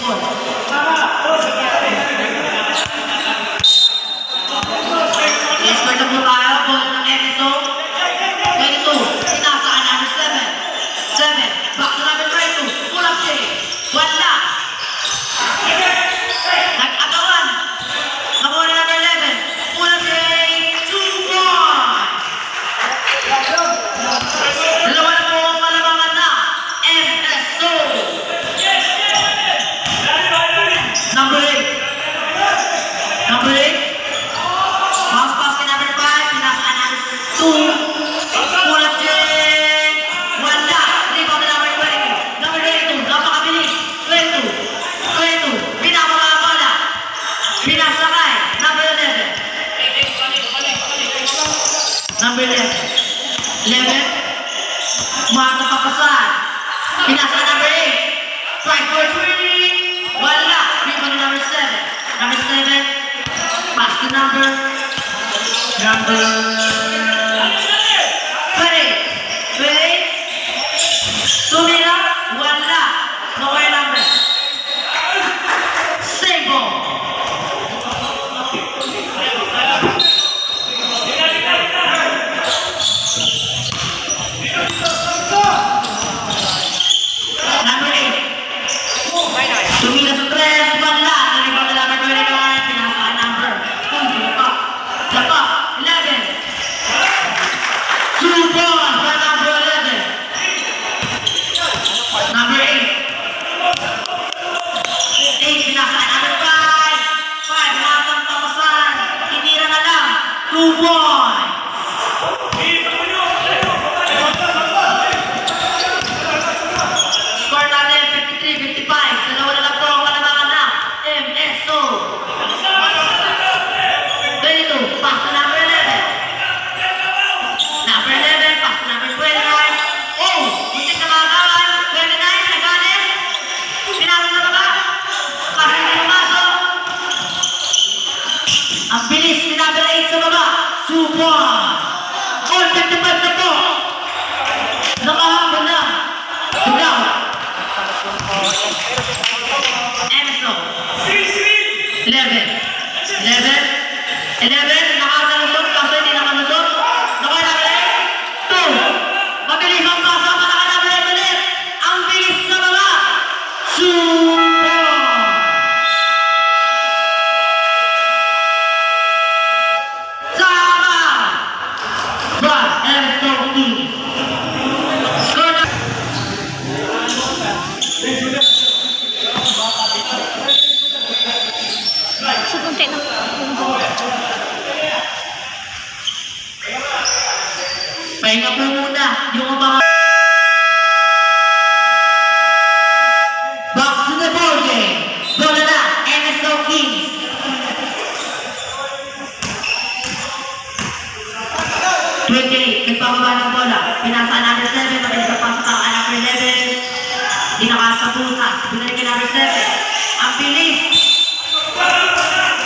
ball. Expert na po tayo. Ball ng MSO. 22. Sinasaan number 7. Back to number 22. Pull up J. Wala. Nag-agawan. Nakuha na number 11. Pull up J. 2 points. Dalawa na po ang malamangan na MSO. Number 8. Number 8. Bounce pass kay number 5. Pinasaan number 2. Pull up J. Wala. Rebound na number 20. Number 22. Napakabilis. 22. Pinapaka ang bola. Pinasakay. Number 11. Number 11. Mga kapapasan. Pinasakay number 8. Try for 3. Wala. Rebound na number 7. Number 7. Pass to number 20. Tumira, wala. Lower number. Save ball. Number 8. Tumira sa 3, wala. Nalibang na number 29. Pinasaan number 2. Dapa, 11. 2 balls by number 11. Number 8. 8, pinasaan number 5. 5, nakakang papasan. Tinira na lang. 2 points. Score natin 53-55. Dalawa na lang po ang kalamangan na MSO. 22, pass to number 11. Number 11, pass to number 29. Oh! Muntik na makagawan. 29, nagalit. Pinalo na baba. Kasi hindi pumasok. Ang bilis ni number 8 sa baba. 2 points. All 55 na po. Nakahabol na. Dugaw. MSO. 11. 11, nakakalusot kasi hindi nakalusot. Nakalagay. 2. Mabilis ang pasa para ka number 8 ulit. Ang bilis sa baba. Super! Sama! But, MSO Kings. Score na. So, konti na. Pahinga po muna yung mga back to the ball game. Bola na, MSO Kings. Nagpapaba ng bola. Pinasaan number 7. Mabilis ang pasok ang number 11. Di nakasaputas. Pinalik kay number 7. Ang bilis.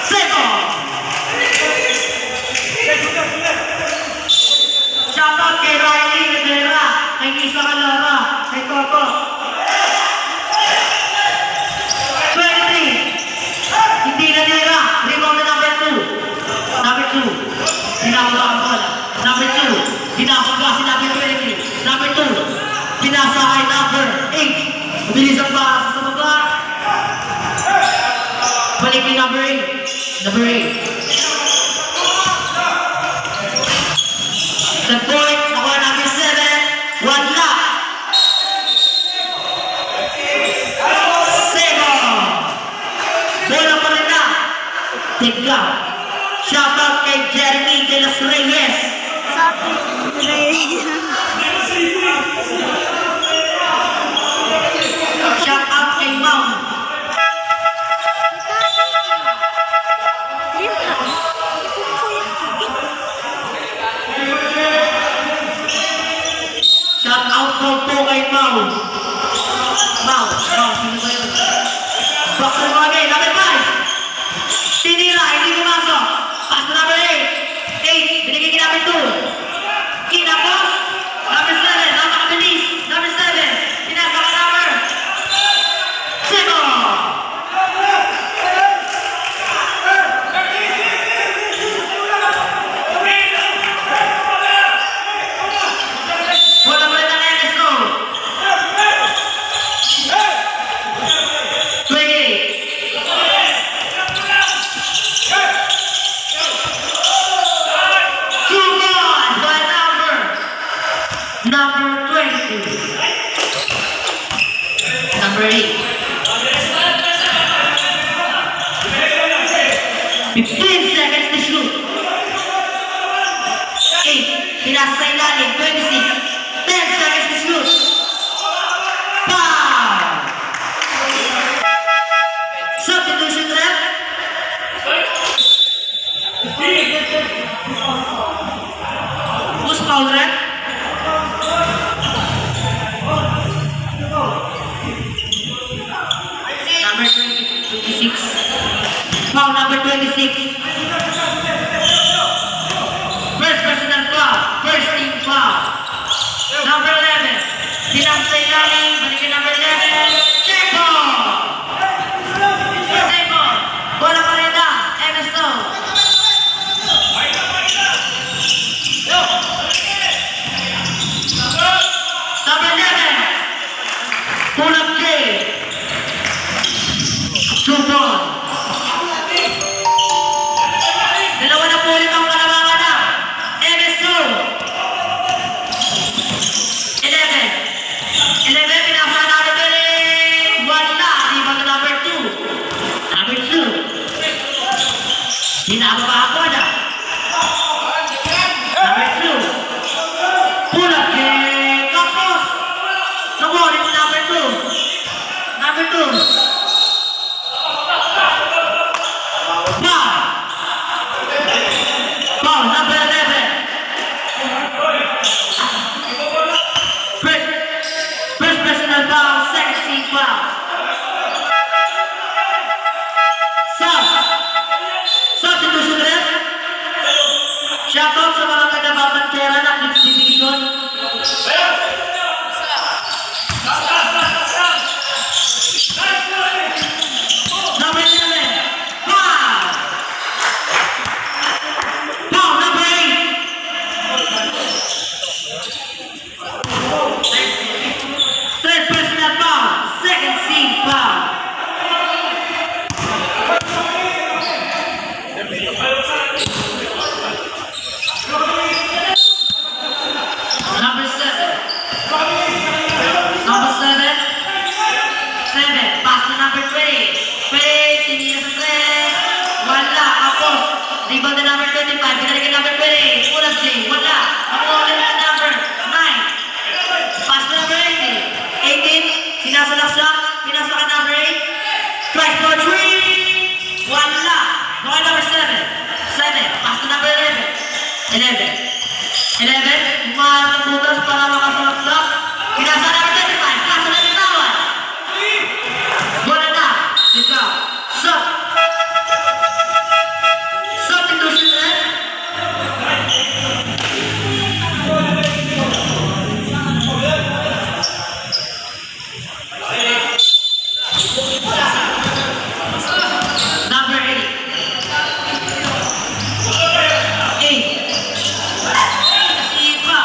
Second. Shoutout kay Riley Rivera, kay Nisa Calora, kay Coco. 23. Hindi na nira. Rebound na number 2. Number 2. Pinapala ang bola. Number 2. Pinapala si number 23. Number 2. Pinasa kay number 8. Bilis ang basa sa baba. Balik kay number 8. Number 8. The point, nakuha number 7. Wala. Sebo. Bola pa rin na. Tigla. Shoutout kay Jeremy de los Reyes. Sabi. Shoutout kay Mount. Shoutout po kay Mount. Mount, sino ba yun? Back to the ball game, number 5. Tinira, hindi pumasok. Pass to number 8. 8, binigay kay number 2. Kinapos. Number 7, napakabilis. Number 15 seconds to shoot. 8. Pinasa sa ilalim. 26. 10 seconds to shoot. Foul! Substitution rep. Who's foul rep? Number 26. Foul number 26. First personal foul. First team foul. Number 11. Pinasa sa ilalim. Balikan number 11. Second. Second. Bola pa rin na. MSO. Number 11. Pull-up K. 2 ball. Dalawa na po ulit ang kalamangan na. MSO. 11. 11, pinasa na natin. Wala. Rebound na number 2. Number 2. Pinababa ako na. Number 2. Pull-up K. Kapos. Nakuha mo number 2. Number 2. Foul. Foul, number 11. First personal foul, second team foul. Substitution rep. Shoutout sa mga taga-Batang Kera ng Kids Division. Number 11. Foul. Foul, number 8. Third personal foul, second team foul. Number 7. Number 7. 7. Pass to number 20. 20. Tinira sa 3. Wala. Kapos. Rebound na number 25. Pinalikin number 20. Pull up J. Wala. Nakuha ulit na number 9. Pass to number 18. 18. Sinasalaksak. Pinasa ka number 8. Tries for 3. Wala. Nakuha number 7. 7. Pass to number 11. 11. 11. Umaharap ng butas para makasalaksak. Pinasa number 25. Pass to number 1. Bola na. Ikaw. Substitution rep. Number 8. 8. Sipa.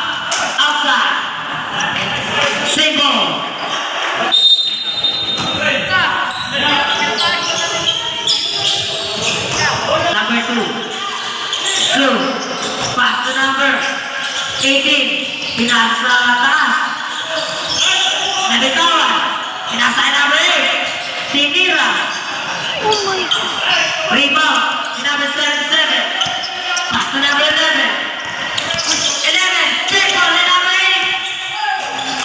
Outside. Same ball. Number 2. 2. Pass to number 18. Pinasa sa taas. Nabitawan. Pinasa kay number 8. Tinira. Oh my God. Rebound. Number 77. Pass to number 11. 11. Check on the number 8.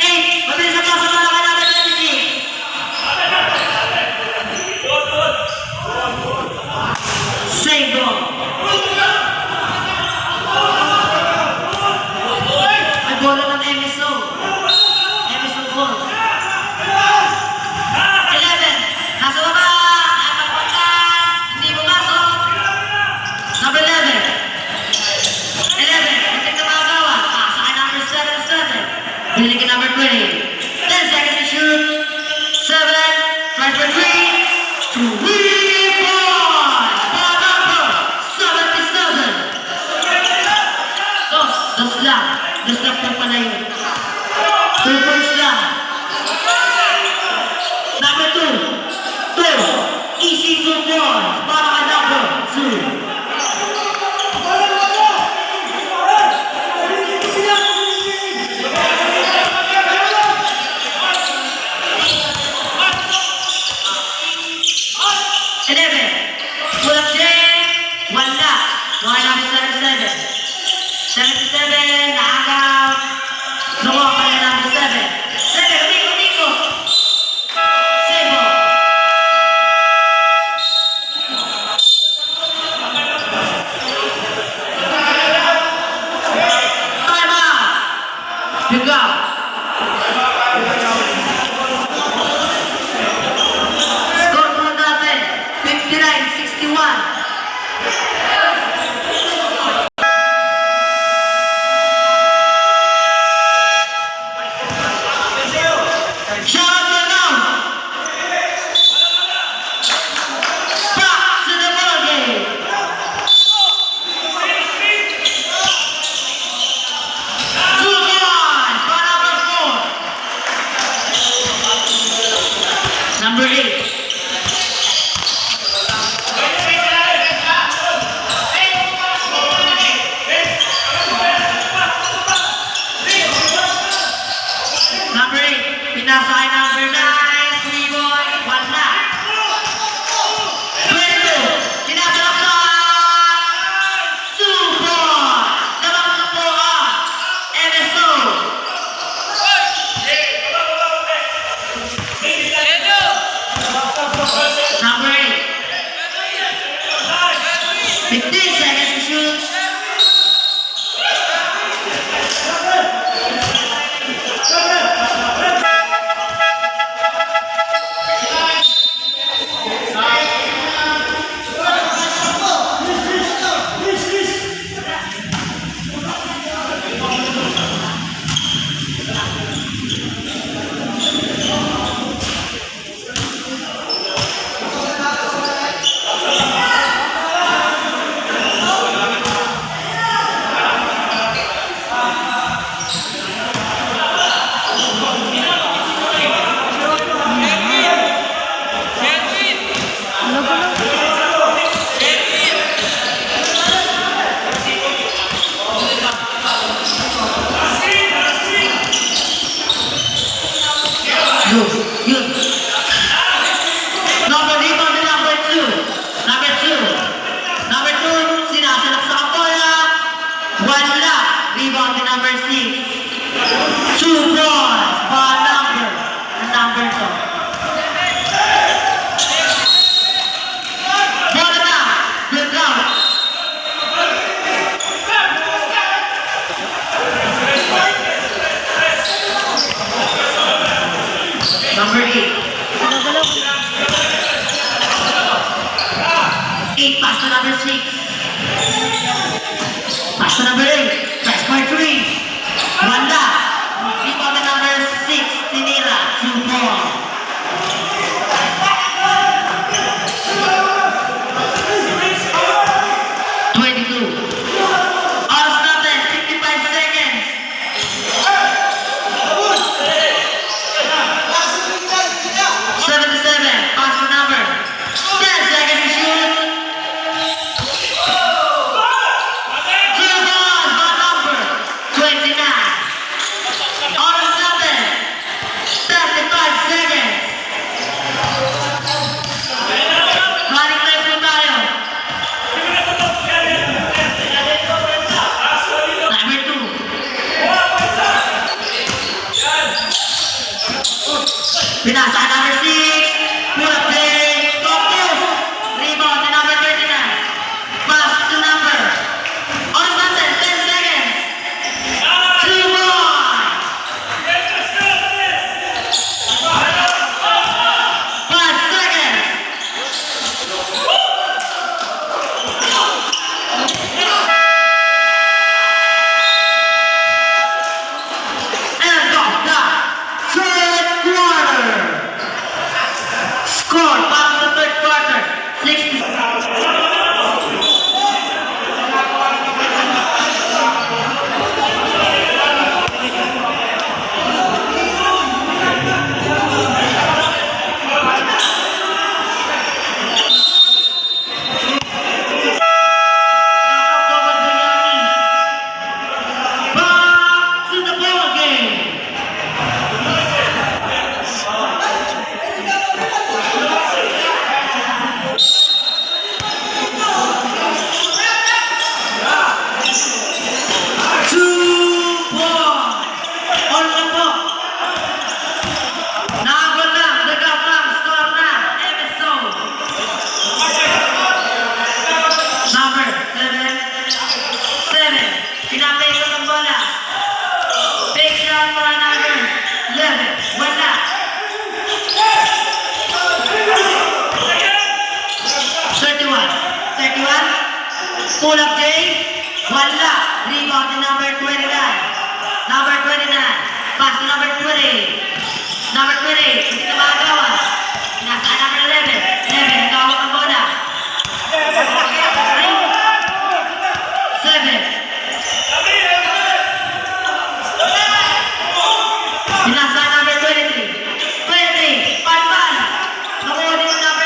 8. Mabilis ang pass sa bola kay number 26. Same ball. May bola ng MSO. MSO ball. 11. Nasa baba. Nakapuntan. Hindi pumasok. Number 11. 11. Hindi ka makagawa. Sa kay number 77. Binili ka number 20. 10 seconds to shoot. 7. Tries for 3. 3 points. For number 77. Dos lang. Dos lang po pala yun. 2 points lang. Number 2. 2. Easy 2 points. Para kay number 2. Number 8, pinasa kay number 9, 3 boy, 1 na. 22, pinasa lang sa 2 boy. Dalawang na po ang MSO. Number 8, 15 seconds to shoot. Ano ba lang? Yun. Number rebound to number 2. Number 2. Number 2, sinasalak sa kapola. 1 lang. Rebound to number 6. 2 balls. Ball number. Ang number 2. Bola na. Good out. Number 8. Ano ba lang? 8 pass to number 6. Pass to number 8. Press for 3. 1 lang. Rebound to number 6. Tinira. 2 ball. Oras natin, 55 seconds. 77, pass the number. 10 seconds to shoot. 2 balls, ball number 29. Oras natin, 35 seconds. Running time po tayo. Number 2. Pinasa number 6. Pull up play. Focus. Rebound to number 39. Pass to number. On natin, 10 seconds. 2 more. 5 seconds. And off the third quarter. Score, back to the third quarter. 60. Back to the ball game. Pull up Jay, wala. Rebound to number 29. Number 29. Pass to number 20. Number 20. Hindi na makagawa. Nasa number 11. 11. Nagawak ang bola. 7. Pinasa number 23. 20. Palpal. Nakuha din ang number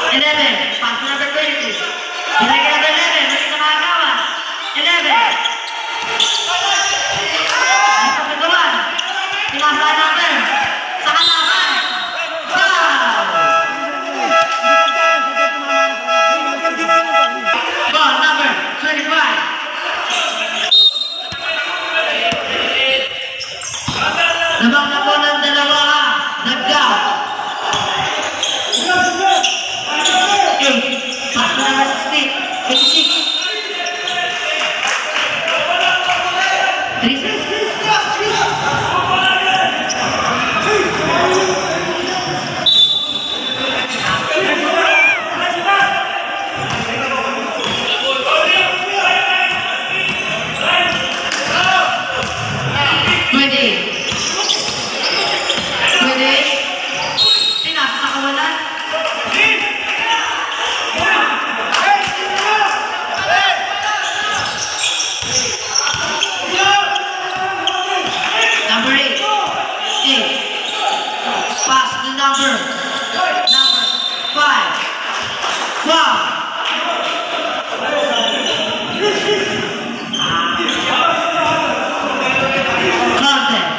11. Pass to number 20. Binigay kay number 11. Hindi na makagawa. 11. Ay, pagkagawan. Pinasa number. Sa kalaban. Foul! Ball number 25. Labang na po ng dalawa. Nagdaw. 8. Pass to number 16. 86. 3. Number 8. Pass to number 5. Foul. Contact.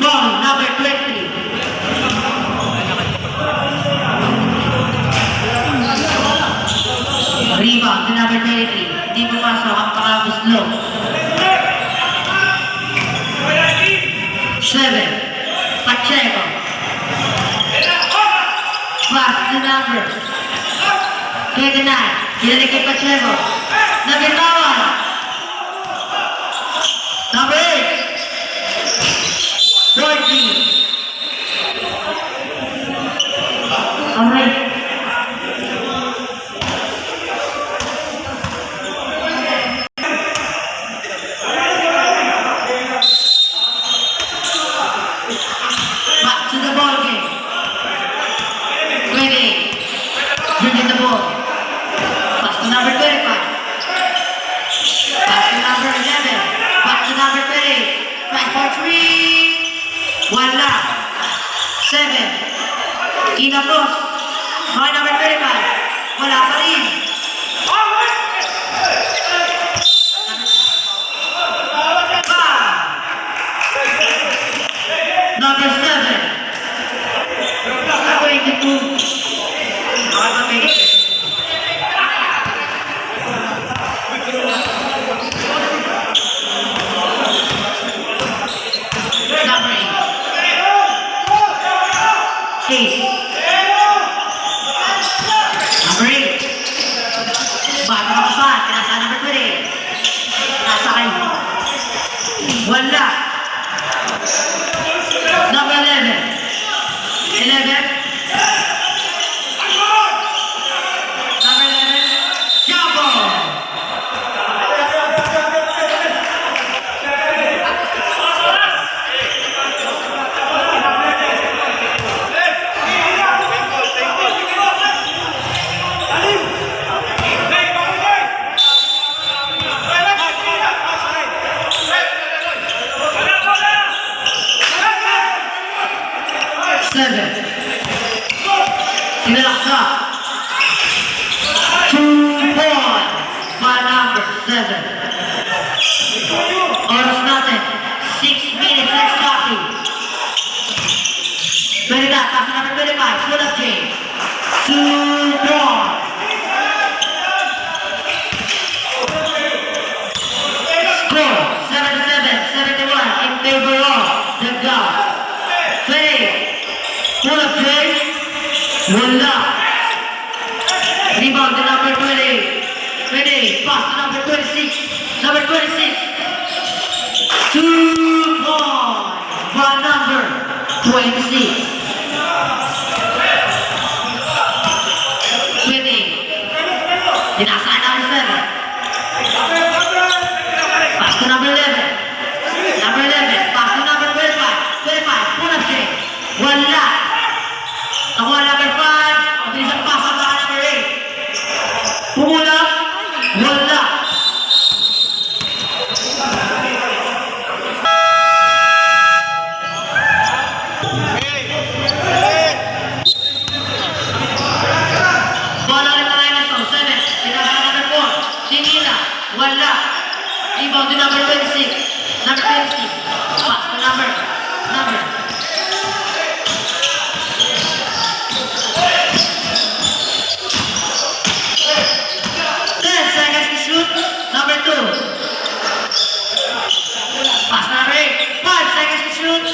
Foul number 20. Rebound to number 23. Di pumasok ang pakabuslo. 7. Pacheco. Pass to number 29. Binalik kay Pacheco. Nabitawan. Number 8. Dorothy. Alright. Back to the ball game. Winning. Bringing the ball. Pass to number 25. Pass to number 11. Back to number 20. Try for 3. Wala. 7. Kinapos. Mga number 35. Wala pa rin. Number 7. 22. Number 8. Number 8. Bago ka pa. Nasa number 20. Nasa kayo. Wala. Number 11. 11. Number 11. Jumbo. Seven. Sinalaksa. 2 points by number 7. Oras natin. 6 minutes and stopping. 20 that. Pass to number 25. Full up James. 2 points. Score 77-71 in favor of the Gulf. 20. Full up James. Wala. Rebound to number 20. 20. Pass to number 26. Number 26. 2 points by number 26. 20. Dinasaan number 7. Pass to number 11. Number 11. Pass to number 25. 25. Full up James. Wala. Nakuha number 5. Ang bilis ang pasa para number 8. Pumula. Wala. Go to number 26. Number 26. Pass to number. Number. Ten seconds to shoot. Number 2. Pass to number 8. 5 seconds to shoot.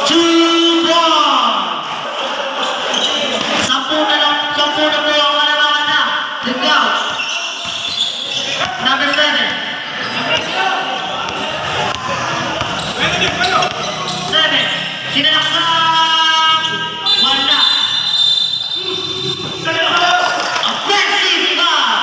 2 ball. Sampu na po ang kalamangan na. Look out. Number 7. 7. Sinalaksak. Wala. Offensive foul.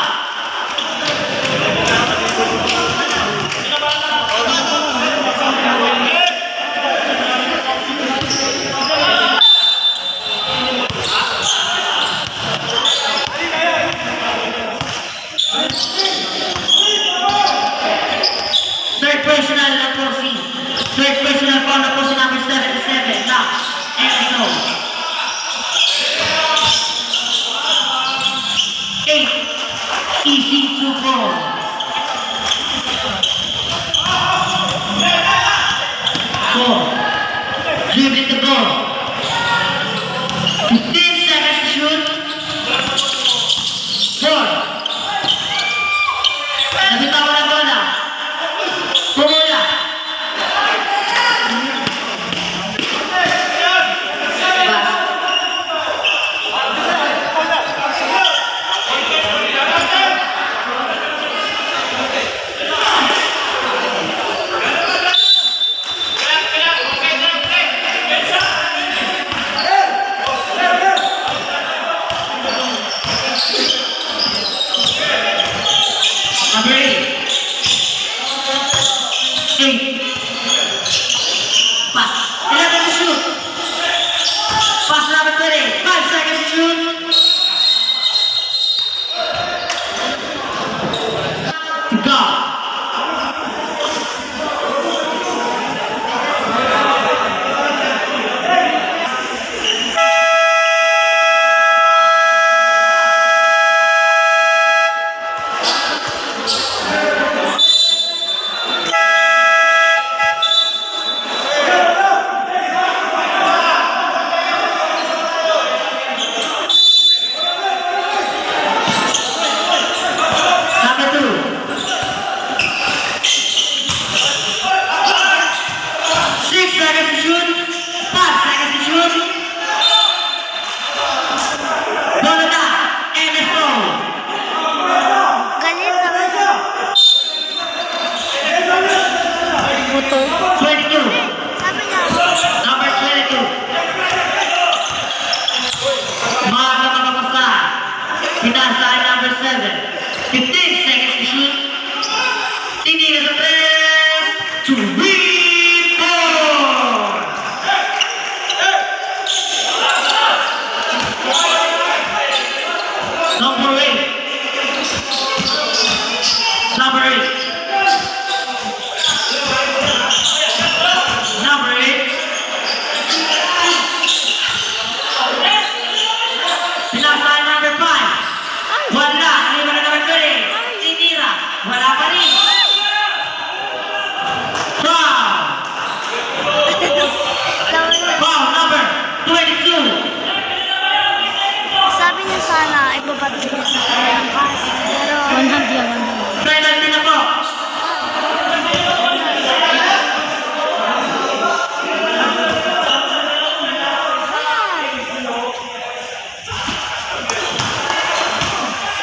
Third personal na po si number 77 na Enzo. 8. Easy to ball. 4. Dribbling the ball. 15 seconds to shoot. 4. Nabitawan ang bola. Pumula. Pass. Number 8. 8. Pass. 11 to shoot. Pass number 20. 5 seconds to shoot. Go. Number 2. 6 seconds to shoot. 5 seconds to shoot. Bola na. MFO. Galit sa mga. Puto. 22. Sabi niya. Number 22. Mark na mapapasa. Pinasa ay number 7. 15 seconds to shoot. Tinira sa 3. To rebound. Number 8. Number 8. Number 8. Pinasa ay number 5. Wala. Ano na number 3? Tinira. Wala pa rin. Foul. Sabi niya. Foul number 22. Sabi niya sana ibabato niya sa kanyang pass. Pero 100. Penalty na po.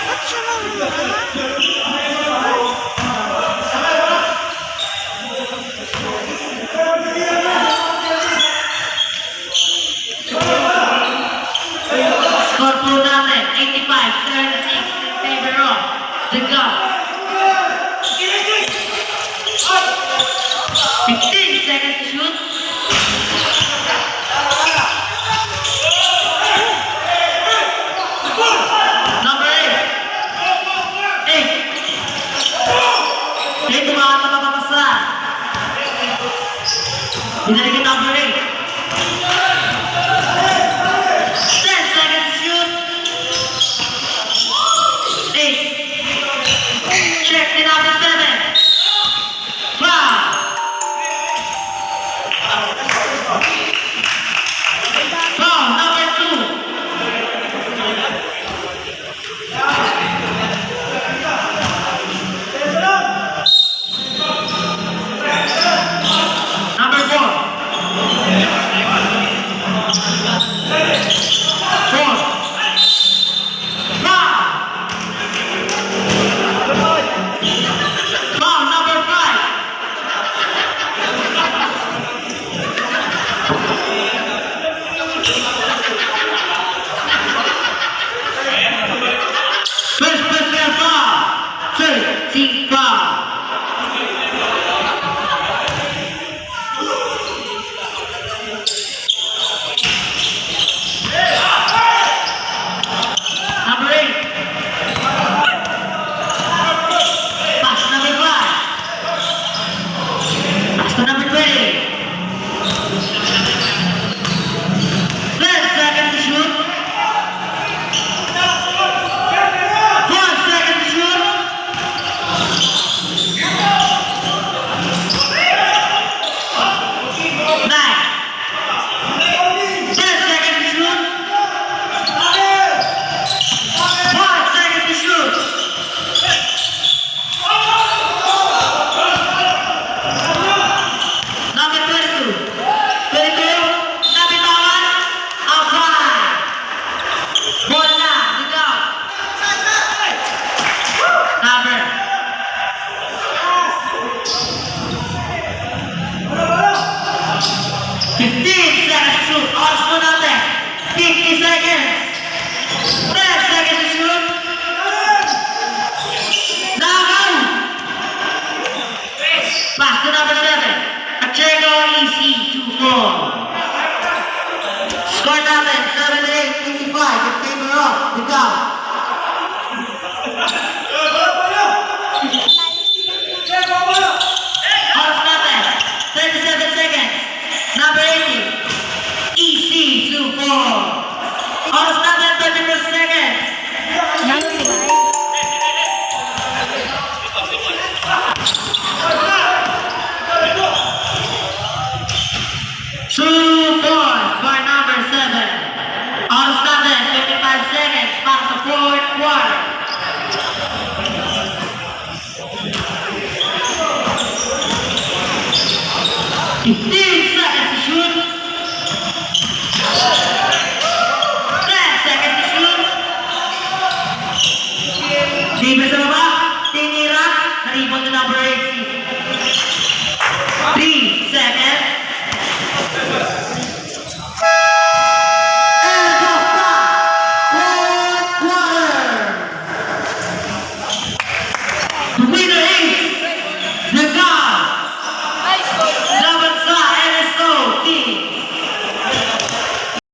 Ba't siya nang Score po natin 85-36 in favor of the Gulf. 15 seconds to shoot. Number 8. 8. 8 tumakas na mapapasa. Binalik yung number 8. 10 seconds to shoot. 8. ikaw.